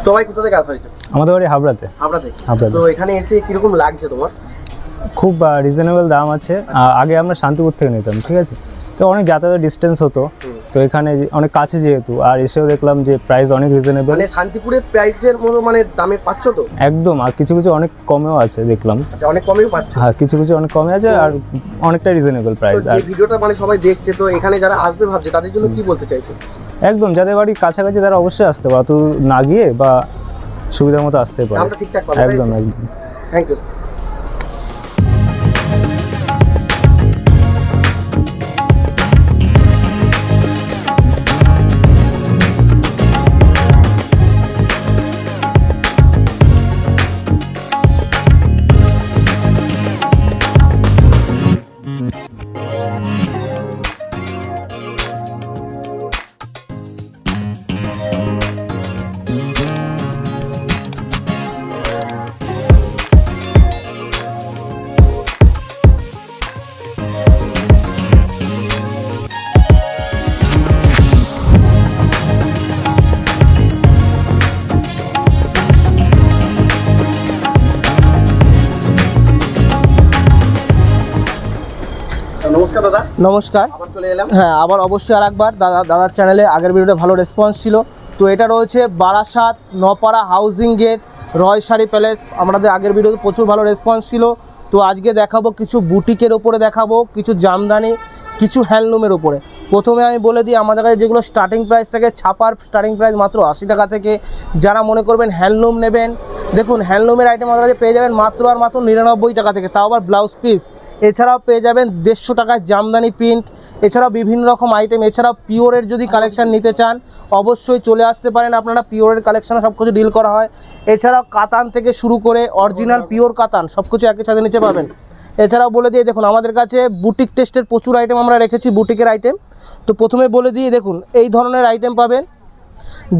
তো ভাই কোথা থেকে আসা হয়েছে? আমাদের বাড়ি হাবড়াতে। হাবড়াতে। তো এখানে এসে কিরকম লাগছে তোমার? খুব রিজনেবল দাম আছে। আগে আমরা শান্তিপুর থেকে নিতাম, ঠিক আছে, তো অনেক যাতায়াতের ডিস্টেন্স হতো, তো এখানে অনেক কাছে যেহেতু, আর এসেও দেখলাম যে প্রাইস অনেক রিজনেবল। মানে শান্তিপুরের প্রাইসের মতো মানে দামে পাচ্ছ তো? একদম, আর কিছু কিছু অনেক কমেও আছে দেখলাম। আচ্ছা, অনেক কমেও পাচ্ছ? হ্যাঁ, কিছু কিছু অনেক কমে আছে আর অনেকটা রিজনেবল প্রাইস। আর এই ভিডিওটা মানে সবাই দেখছে, তো এখানে যারা আসবে ভাবছে তাদের জন্য কি বলতে চাইছো? একদম, যাদের বাড়ি কাছাকাছি তারা অবশ্যই আসতে পারে, তো না গিয়ে বা সুবিধার মতো আসতে পারে। দামটা ঠিকঠাক পাবে? একদম একদম। Thank you. নমস্কার দাদা। নমস্কার। আবার চলে এলাম। হ্যাঁ, আবার অবশ্যই আরেকবার দাদার চ্যানেলে আগের ভিডিওতে ভালো রেসপন্স ছিল। তো এটা রয়েছে বারাসাত নপাড়া হাউজিং গেট রয় শাড়ি প্যালেস। আমাদের আগের ভিডিওতে প্রচুর ভালো রেসপন্স ছিল। তো আজকে দেখাবো কিছু বুটিকের ওপরে, দেখাবো কিছু জামদানি, কিছু হ্যান্ডলুমের ওপরে। প্রথমে আমি বলে দিই, আমাদের কাছে যেগুলো স্টার্টিং প্রাইস থাকে, ছাপার স্টার্টিং প্রাইস মাত্র 80 টাকা থেকে। যারা মনে করবেন হ্যান্ডলুম নেবেন, দেখুন হ্যান্ডলুমের আইটেম আমাদের কাছে পেয়ে যাবেন মাত্র আর মাত্র 99 টাকা থেকে, তাও আবার ব্লাউজ পিস। এছাড়াও পেয়ে যাবেন 150 টাকায় জামদানি প্রিন্ট, এছাড়াও বিভিন্ন রকম আইটেম। এছাড়াও পিওরের যদি কালেকশান নিতে চান অবশ্যই চলে আসতে পারেন আপনারা, পিওরের কালেকশানে সব কিছু ডিল করা হয়। এছাড়াও কাতান থেকে শুরু করে অরিজিনাল পিওর কাতান সব কিছু একই সাথে নিচে পাবেন। এছাড়াও বলে দিয়ে দেখুন, আমাদের কাছে বুটিক টেস্টের প্রচুর আইটেম আমরা রেখেছি, বুটিকের আইটেম। তো প্রথমে বলে দিয়ে দেখুন, এই ধরনের আইটেম পাবেন।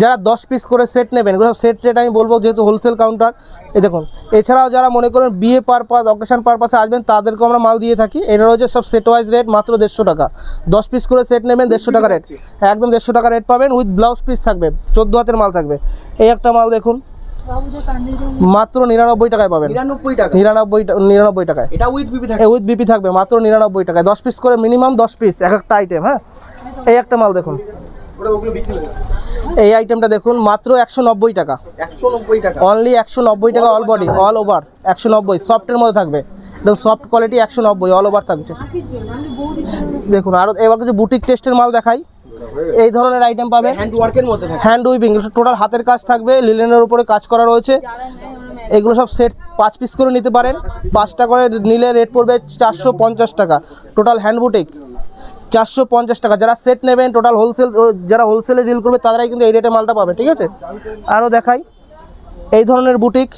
যারা 10 পিস করে সেট নেবেন, এগুলো সেট রেট আমি বলবো যেহেতু হোলসেল কাউন্টার। এই দেখুন, এছাড়াও যারা মনে করেন বিয়ে পারপাস, অকেশন পারপাসে আসবেন তাদেরকেও আমরা মাল দিয়ে থাকি। এটা রয়েছে সব সেট ওয়াইজ রেট মাত্র 150 টাকা। 10 পিস করে সেট নেবেন 150 টাকা রেট, একদম 150 টাকা রেট পাবেন। উইথ ব্লাউজ পিস থাকবে, 14 হাতের মাল থাকবে। এই একটা মাল দেখুন, মাত্র 99 টাকায় পাবেন। 99 টাকায়। এটা উইথ বিপি থাকবে? উইথ বিপি থাকবে মাত্র 99 টাকায়। 10 পিস করে, মিনিমাম 10 পিস এক একটা আইটেম। হ্যাঁ, এই একটা মাল দেখুন, এই আইটেমটা দেখুন মাত্র 190 টাকা। 190 টাকা অনলি 190 টাকা। অল বডি, অল ওভার 190, সফটের মধ্যে থাকবে, দেখুন সফট কোয়ালিটি 190 অল ওভার থাকছে। দেখুন আরও এবার কিছু বুটিক টেস্টের মাল দেখাই। এই ধরনের আইটেম পাবে, হ্যান্ড ওয়ার্কের মধ্যে থাকবে, হ্যান্ড উইভিং, টোটাল হাতের কাজ থাকবে, লিলেনের উপরে কাজ করা রয়েছে। এগুলো সব সেট 5 পিস করে নিতে পারেন, 5টা করে নিলে রেট পড়বে 450 টাকা। টোটাল হ্যান্ড বুটিক 450 টাকা। যারা সেট নেবেন টোটাল হোলসেল, যারা হোলসেলে ডিল করবে তারাই কিন্তু এই রেটে মালটা পাবে, ঠিক আছে। আরও দেখাই এই ধরনের বুটিক,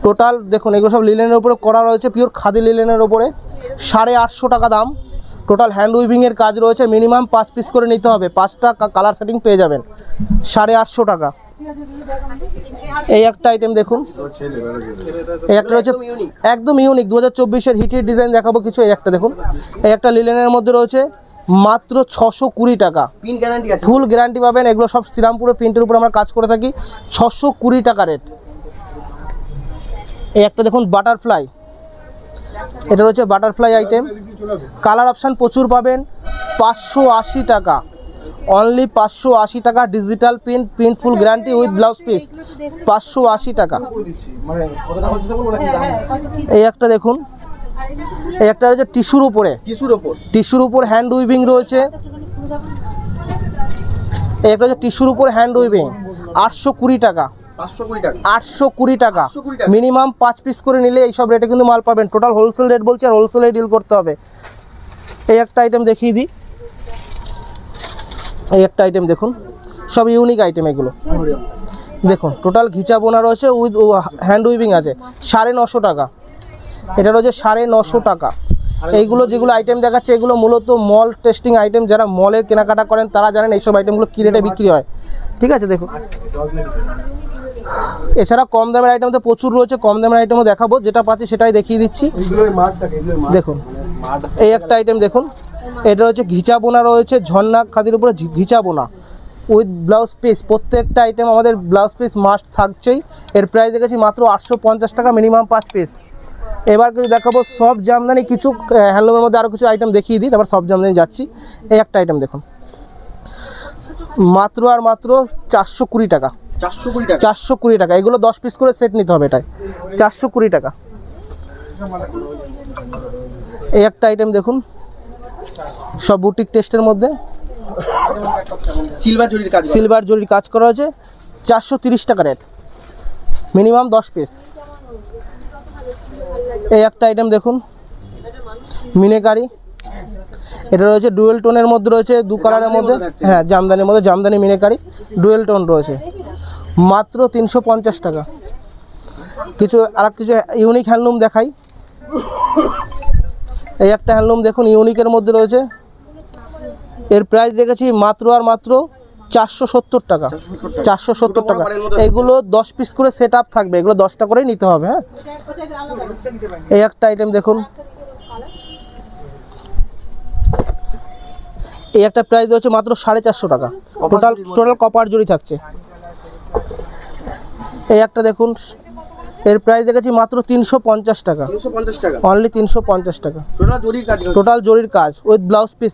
টোটাল দেখুন এগুলো সব লিলেনের উপরে করা রয়েছে, পিওর খাদি লিলেনের উপরে, 850 টাকা দাম। টোটাল হ্যান্ড উইভিংয়ের কাজ রয়েছে, মিনিমাম 5 পিস করে নিতে হবে, 5টা কালার সেটিং পেয়ে যাবেন, 850 টাকা। এই একটা আইটেম দেখুন, এই একটা রয়েছে একদম ইউনিক 2024-এর হিটের ডিজাইন দেখাবো কিছু। এই একটা দেখুন, এই একটা লিলেনের মধ্যে রয়েছে মাত্র 620 টাকা। প্রিন্ট গ্যারান্টি আছে? ফুল গ্যারান্টি পাবেন। এগুলো সব শ্রীরামপুরের প্রিন্টের উপর আমরা কাজ করে থাকি, 620 টাকা রেট। এই একটা দেখুন বাটারফ্লাই, এটা রয়েছে বাটারফ্লাই আইটেম। কালার অপশান প্রচুর পাবেন, 580 টাকা, অনলি 580 টাকা। Digital print full guarantee with blouse piece, 580 টাকা। এই একটা দেখুন, এই একটা রয়েছে টিস্যুর উপরে, টিস্যুর উপর হ্যান্ড উইভিং রয়েছে। এই একটা হচ্ছে টিস্যুর উপর হ্যান্ড উইভিং, 820 টাকা। 820 টাকা, মিনিমাম 5 পিস করে নিলে এইসব রেটে কিন্তু মাল পাবেন। টোটাল হোলসেল রেট বলছি, আর হোলসেলে ডিল করতে হবে। এই একটা আইটেম দেখিয়ে দিই, এই একটা আইটেম দেখুন, সব ইউনিক আইটেম এগুলো। দেখুন টোটাল ঘিচা বোনা রয়েছে, উইথ হ্যান্ড উইভিং আছে, 950 টাকা। এটা রয়েছে 950 টাকা। এইগুলো যেগুলো আইটেম দেখাচ্ছে এগুলো মূলত মল টেস্টিং আইটেম। যারা মলের কেনাকাটা করেন তারা জানেন এইসব আইটেমগুলো কী রেটে বিক্রি হয়, ঠিক আছে। দেখুন এছাড়া কম দামের আইটেম তো প্রচুর রয়েছে, কম দামের আইটেমও দেখাবো, যেটা পাচ্ছি সেটাই দেখিয়ে দিচ্ছি। দেখুন এই একটা আইটেম দেখুন, এটা হচ্ছে ঘিচা বোনা রয়েছে, ঝর্ণা খাদির উপরে ঘিচা বোনা, উইথ ব্লাউজ পিস, প্রত্যেকটা আইটেম আমাদের ব্লাউজ পিস মাস্ট থাকছেই। এর প্রাইস দেখেছি মাত্র 850 টাকা, মিনিমাম 5 পিস। এবার কিছু দেখাবো সব জামদানি, কিছু হ্যান্ডলুমের মধ্যে আরও কিছু আইটেম দেখিয়ে দিই, তারপর সব জামদানি যাচ্ছি। এই একটা আইটেম দেখুন, মাত্র আর মাত্র 420 টাকা। 420 টাকা, 420 টাকা। এগুলো 10 পিস করে সেট নিতে হবে, এটাই 420 টাকা। এই একটা আইটেম দেখুন, সব বুটিক টেস্টের মধ্যে সিলভার জরির কাজ, সিলভার জরির কাজ করা হয়েছে, 430 টাকা রেট, মিনিমাম 10 পিস। এই একটা আইটেম দেখুন, মিনেকারি, এটা রয়েছে ডুয়েল টোনের মধ্যে, রয়েছে দু কালারের মধ্যে, হ্যাঁ জামদানির মধ্যে, জামদানি মিনেকারি ডুয়েল টোন রয়েছে, মাত্র 350 টাকা। কিছু কিছু ইউনিক হ্যান্ডলুম দেখাই। এই একটা হ্যান্ডলুম দেখুন, ইউনিকের মধ্যে রয়েছে, এর প্রাইস দেখেছি মাত্র আর মাত্র 470 টাকা। 470 টাকা। এগুলো 10 পিস করে সেট আপ থাকবে, এগুলো 10টা করেই নিতে হবে। হ্যাঁ, এই একটা আইটেম দেখুন, এই একটা প্রাইস হচ্ছে মাত্র 450 টাকা। টোটাল কপার জরি থাকছে। এই একটা দেখুন, এর প্রাইস দেখেছি মাত্র 350 টাকা, 350 টাকা, অনলি 350 টাকা। টোটাল জরির কাজ, টোটাল জরির কাজ with blouse piece,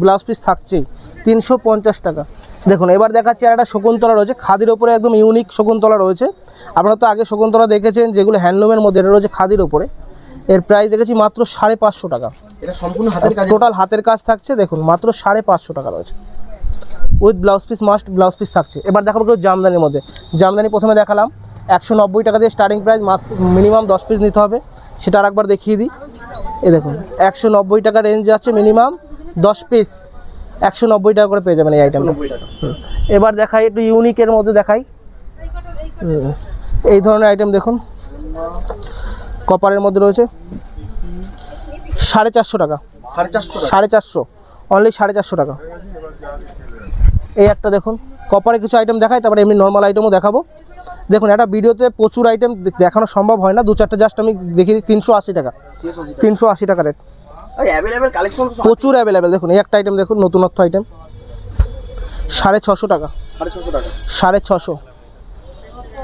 blouse piece থাকছেই, 350 টাকা। দেখুন এবার দেখাচ্ছি আর একটা শকুন্তলা রয়েছে, খাদির ওপরে একদম ইউনিক শকুন্তলা রয়েছে। আপনারা তো আগে শকুন্তলা দেখেছেন যেগুলো হ্যান্ডলুমের মধ্যে, এটা রয়েছে খাদির ওপরে। এর প্রাইস দেখেছি মাত্র 550 টাকা। এটা সম্পূর্ণ হাতের কাজ, টোটাল হাতের কাজ থাকছে, দেখুন মাত্র 550 টাকা রয়েছে, with blouse piece, must blouse piece থাকছে। এবার দেখাবো কেউ জামদানির মধ্যে। জামদানি প্রথমে দেখালাম 190 টাকা দিয়ে স্টার্টিং প্রাইস, মাত্র মিনিমাম 10 পিস নিতে হবে, সেটা আরেকবার দেখিয়ে দিই। এই দেখুন 190 টাকা রেঞ্জ যাচ্ছে, মিনিমাম 10 পিস 190 টাকা করে পেয়ে যাবেন এই আইটেমটা। এবার দেখাই একটু ইউনিকের মধ্যে দেখাই। এই ধরনের আইটেম দেখুন, কপারের মধ্যে রয়েছে, 450 টাকা, 450, অনলি 450 টাকা। এই একটা দেখুন, কপারে কিছু আইটেম দেখাই, তারপরে এমনি নর্মাল আইটেমও দেখাবো। দেখুন একটা ভিডিওতে প্রচুর আইটেম দেখানো সম্ভব হয় না, 2-4টা জাস্ট আমি দেখিয়ে দিই। 380 টাকা, 380 টাকা রেট, প্রচুর অ্যাভেলেবেল। দেখুন এই একটা আইটেম দেখুন, নতুনত্ব আইটেম, 650 টাকা, 650,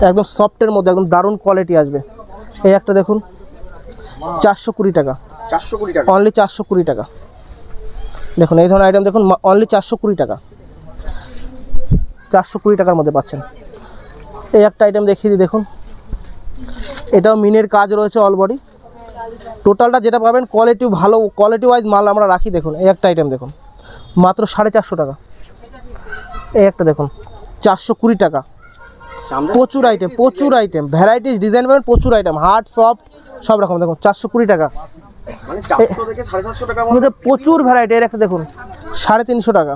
একদম সফটের মধ্যে, একদম দারুণ কোয়ালিটি আসবে। এই একটা দেখুন 420 টাকা, 420 টাকা, অনলি 420 টাকা। দেখুন এই ধরনের আইটেম দেখুন, অনলি 420 টাকা, 420 টাকার মধ্যে পাচ্ছেন। এই একটা আইটেম দেখিয়ে দিই, দেখুন এটাও মিনের কাজ রয়েছে অল বডি। টোটালটা যেটা পাবেন কোয়ালিটি ভালো, কোয়ালিটি ওয়াইজ মাল আমরা রাখি। দেখুন এই একটা আইটেম দেখুন, মাত্র 450 টাকা। এই একটা দেখুন 420 টাকা, প্রচুর আইটেম, প্রচুর আইটেম, ভ্যারাইটিস ডিজাইন পাবেন, প্রচুর আইটেম, হার্ড সফট সব রকম। দেখুন 420 টাকা, মানে 400 থেকে 750 টাকা মধ্যে প্রচুর ভ্যারাইটি। এর একটা দেখুন 350 টাকা,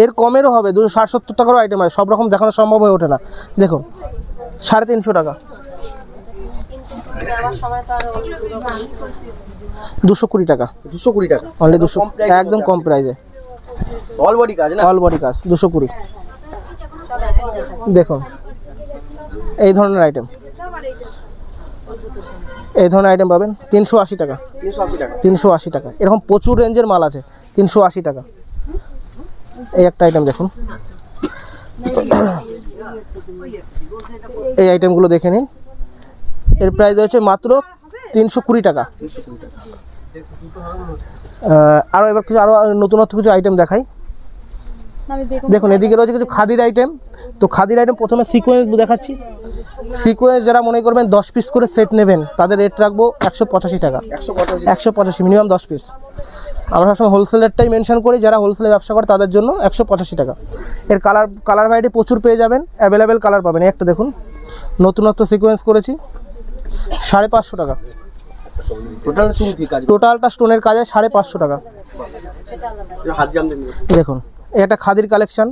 এর কমেরও হবে, 260-70 টাকারও আইটেম আছে, সব রকম দেখানো সম্ভব হয়ে ওঠে না। দেখুন 350 টাকা, 220 টাকা, 220 টাকা, অনলি 200, একদম কম প্রাইসে, অল বডি কাজ না, অল বডি কাজ, 220। দেখুন এই ধরনের আইটেম, এই ধরনের আইটেম পাবেন 380 টাকা, 380 টাকা, 380 টাকা। এরকম প্রচুর রেঞ্জের মাল আছে, 380 টাকা। এই একটা আইটেম দেখুন, এই আইটেমগুলো দেখে নিন। এর প্রাইস হচ্ছে মাত্র 320 টাকা। 320 টাকা। আরও এবার কিছু, আরও নতুনত্ব কিছু আইটেম দেখাই। দেখুন এদিকে রয়েছে কিছু খাদির আইটেম। তো খাদির আইটেম প্রথমে সিকোয়েন্স দেখাচ্ছি। সিকোয়েন্স যারা মনে করবেন 10 পিস করে সেট নেবেন, তাদের রেট রাখবো 185 টাকা, 185, মিনিমাম 10 পিস। আমরা সবসময় হোলসেল রেটটাই মেনশন করি, যারা হোলসেলে ব্যবসা করে তাদের জন্য 185 টাকা। এর কালার ভ্যারাইটি প্রচুর পেয়ে যাবেন, অ্যাভেলেবেল কালার পাবেন। এই একটা দেখুন নতুনত্ব সিকোয়েন্স করেছি, 550 টাকা। টোটালটা স্টোনের কাজে 550 টাকা। দেখুন এটা খাদির কালেকশন,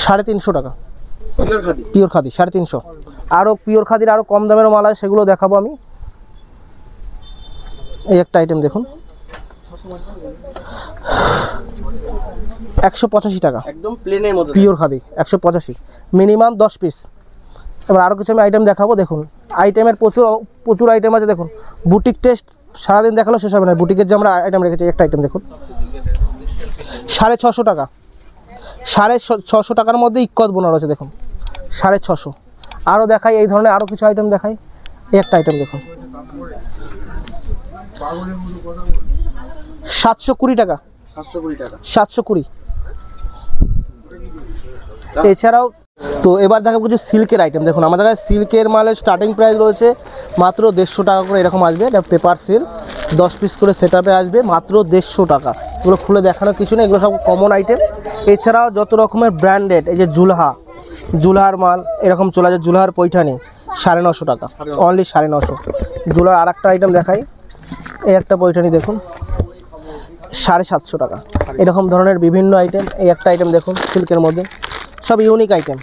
350 টাকা, পিওর খাদি 350। আরও পিওর খাদির আরও কম দামেরও মাল আছে, সেগুলো দেখাবো আমি। এই একটা আইটেম দেখুন, 185 টাকা, একদম প্লেনের মধ্যে, পিওর খাদি 185, মিনিমাম 10 পিস। এবার আরও কিছু আমি আইটেম দেখাবো। দেখুন আইটেমের প্রচুর আইটেম আছে। দেখুন বুটিক টেস্ট সারাদিন দেখালো শেষ হবে না, বুটিকের যে আমরা আইটেম রেখেছি। একটা আইটেম দেখুন, 650 টাকা, 650 টাকার মধ্যে ইক্কত বোনার আছে দেখুন 650। আরও দেখাই এই ধরনের আরও কিছু আইটেম দেখাই। এই একটা আইটেম দেখুন 720 টাকা, 720 টাকা। 720। এছাড়াও তো এবার দেখো কিছু সিল্কের আইটেম দেখুন, আমাদের কাছে সিল্কের মালের স্টার্টিং প্রাইস রয়েছে মাত্র 150 টাকা করে, এরকম আসবে। এটা পেপার সিল্ক 10 পিস করে সেট আপে আসবে মাত্র 150 টাকা। এগুলো খুলে দেখানোর কিছু নেই, এগুলো সব কমন আইটেম। এছাড়াও যত রকমের ব্র্যান্ডেড এই যে জুলহার মাল এরকম চলে যায়, জুলহার পৈঠানি 950 টাকা, অনলি 950। জুলহার আর একটা আইটেম দেখাই, এই একটা পৈঠানি দেখুন 750 টাকা। এরকম ধরনের বিভিন্ন আইটেম। এই একটা আইটেম দেখুন সিল্কের মধ্যে, সব ইউনিক আইটেম।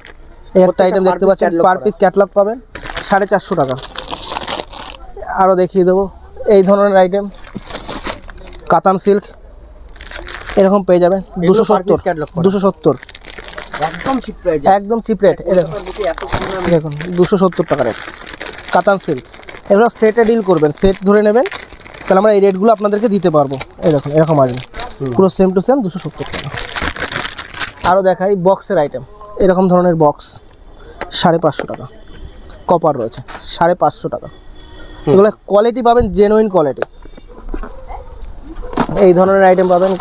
এই একটা আইটেম দেখতে পাচ্ছেন, পার পিস ক্যাটলগ পাবেন 450 টাকা। আরও দেখিয়ে দেবো এই ধরনের আইটেম, কাতান সিল্ক এরকম পেয়ে যাবেন 270, একদম চিপ প্রাইস, একদম চিপ রেট। দেখুন 270 টাকা রেট কাতান সিল্ক। এগুলো সেটে ডিল করবেন, সেট ধরে নেবেন, তাহলে আমরা এই রেটগুলো আপনাদেরকে দিতে পারবো। এই দেখুন এরকম আসবে পুরো সেম টু সেম 270 টাকা। আরও দেখাই বক্সের আইটেম, এরকম ধরনের বক্স 550 টাকা, কপার রয়েছে 550 টাকা। এগুলো কোয়ালিটি পাবেন জেনুইন কোয়ালিটি। এই ধরনের আইটেম পাবেন,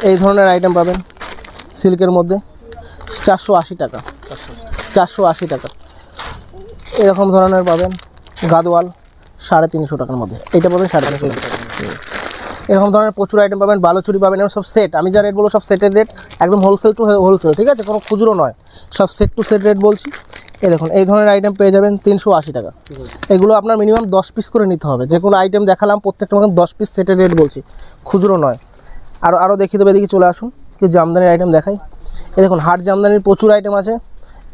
এই ধরনের আইটেম পাবেন সিল্কের মধ্যে 480 টাকা, 480 টাকা। এরকম ধরনের পাবেন গাদওয়াল 350 টাকার মধ্যে, এটা পাবেন 350 টাকা। এরকম ধরনের প্রচুর আইটেম পাবেন, বালুচুরি পাবেন, এবং সব সেট। আমি যা রেট বলবো সব সেটের রেট, একদম হোলসেল টু হোলসেল, ঠিক আছে, কোনো খুচরো নয়, সব সেট টু সেট রেট বলছি। এই দেখুন এই ধরনের আইটেম পেয়ে যাবেন 380 টাকা। এগুলো আপনার মিনিমাম 10 পিস করে নিতে হবে। যে কোনো আইটেম দেখালাম প্রত্যেকটা মানে 10 পিস সেটের রেট বলছি, খুচরো নয়। আরও দেখিয়ে দেবো, এদিকে চলে আসুন, কিছু জামদানির আইটেম দেখাই। এই দেখুন হাট জামদানির প্রচুর আইটেম আছে।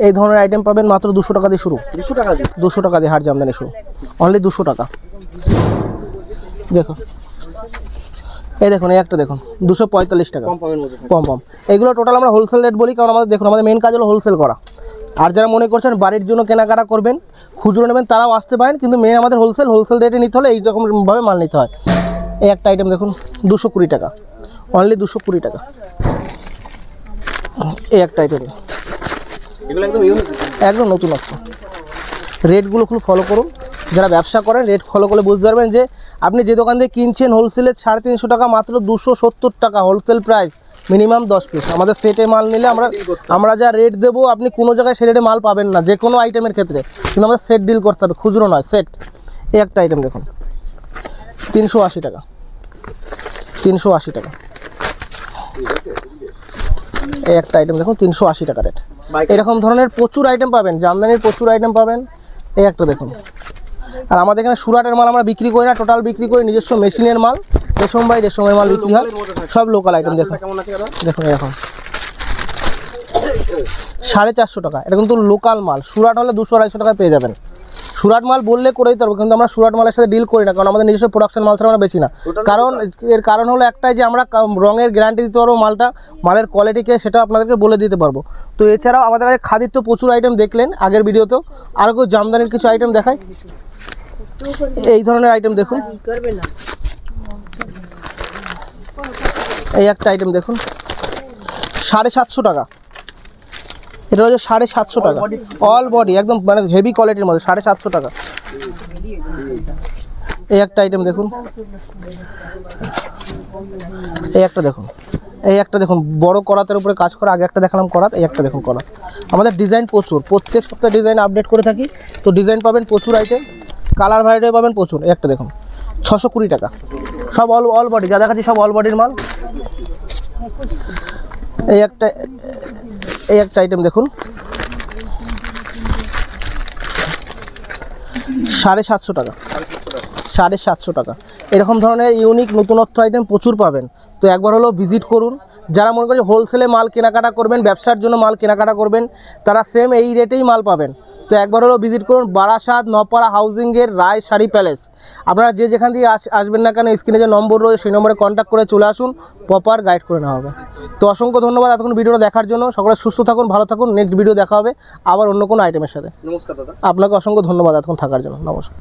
এই ধরনের আইটেম পাবেন মাত্র 200 টাকা দিয়ে শুরু, 200 টাকা দিয়ে হাট জামদানি শুরু, অনলি 200 টাকা। দেখুন এই দেখুন এই একটা দেখুন 245 টাকা, কম। এগুলো টোটাল আমরা হোলসেল রেট বলি, কারণ আমাদের দেখুন আমাদের মেন কাজ হলো হোলসেল করা। আর যারা মনে করছেন বাড়ির জন্য কেনাকাটা করবেন, খুচরো নেবেন, তারাও আসতে পারেন, কিন্তু মেন আমাদের হোলসেল রেটে নিতে হলে এইরকমভাবে মাল নিতে হয়। এই একটা আইটেম দেখুন 220 টাকা, অনলি 220 টাকা। এই একটা আইটেম একদম নতুনত্ব। রেটগুলো খুব ফলো করুন, যারা ব্যবসা করেন রেট ফলো করলে বুঝতে পারবেন যে আপনি যে দোকান থেকে কিনছেন হোলসেলে 350 টাকা, মাত্র 270 টাকা হোলসেল প্রাইস, মিনিমাম 10 পিস। আমাদের সেটে মাল নিলে আমরা যা রেট দেবো আপনি কোনো জায়গায় সে রেটে মাল পাবেন না, যে কোনো আইটেমের ক্ষেত্রে, কিন্তু আমাদের সেট ডিল করতে হবে, খুচরো নয়, সেট। এই একটা আইটেম দেখুন 380 টাকা, 380 টাকা। এই একটা আইটেম দেখুন 380 টাকা রেট। এরকম ধরনের প্রচুর আইটেম পাবেন, জামদানির প্রচুর আইটেম পাবেন। এই একটা দেখুন। আর আমাদের এখানে সুরাটের মাল আমরা বিক্রি করি না, টোটাল বিক্রি করি নিজস্ব মেশিনের মাল, রেশমের মাল বিক্রি হয়, সব লোকাল আইটেম। দেখুন দেখুন এরকম 450 টাকা, এটা কিন্তু লোকাল মাল। সুরাট হলে 200-250 টাকায় পেয়ে যাবেন। সুরাট মাল বললে করে দিতে পারবো, কিন্তু আমরা সুরাট মালের সাথে ডিল করি না, কারণ আমাদের নিজস্ব প্রোডাকশন মাল ছাড়া আমরা বেচি না। এর কারণ হলো একটাই, যে আমরা রঙের গ্যারান্টি দিতে পারবো, মালের কোয়ালিটিকে সেটা আপনাদেরকে বলে দিতে পারবো। তো এছাড়াও আমাদের কাছে খাদির তো প্রচুর আইটেম দেখলেন আগের ভিডিওতেও, আরও কেউ জামদানির কিছু আইটেম দেখায়। এই ধরনের আইটেম দেখুন, এই একটা আইটেম দেখুন 750 টাকা, এটা হচ্ছে 750 টাকা, অল বডি একদম মানে হেভি কোয়ালিটির মধ্যে 750 টাকা। এই একটা আইটেম দেখুন, এই একটা দেখুন বড় করাতের উপরে কাজ করা। আগে একটা দেখালাম করাত, এই একটা দেখুন করাত। আমাদের ডিজাইন প্রচুর, প্রত্যেক সপ্তাহে ডিজাইন আপডেট করে থাকি, তো ডিজাইন পাবেন প্রচুর, আইটেম কালার ভ্যারাইটি পাবেন প্রচুর। এই একটা দেখুন 620 টাকা, সব অল বডি, যা দেখাচ্ছি সব অল বডির মাল। এই একটা আইটেম দেখুন 750 টাকা, 750 টাকা। এরকম ধরনের ইউনিক নতুনত্ব আইটেম প্রচুর পাবেন, তো একবার হলো ভিজিট করুন। যারা মনে করেন হোলসেলে মাল কেনাকাটা করবেন, ব্যবসার জন্য মাল কেনাকাটা করবেন, তারা সেম এই রেটেই মাল পাবেন। তো একবার হলো ভিজিট করুন বারাসাত নপাড়া হাউজিংয়ের রায় শাড়ি প্যালেস। আপনারা যে যেখান দিয়ে আসবেন না কেন, স্ক্রিনে যে নম্বর রয়েছে সেই নম্বরে কন্ট্যাক্ট করে চলে আসুন, প্রপার গাইড করে নেওয়া হবে। তো অসংখ্য ধন্যবাদ এতক্ষণ ভিডিওটা দেখার জন্য। সকলে সুস্থ থাকুন, ভালো থাকুন। নেক্সট ভিডিও দেখা হবে আবার অন্য কোনো আইটেমের সাথে। নমস্কার দাদা, আপনাকে অসংখ্য ধন্যবাদ এতক্ষণ থাকার জন্য। নমস্কার।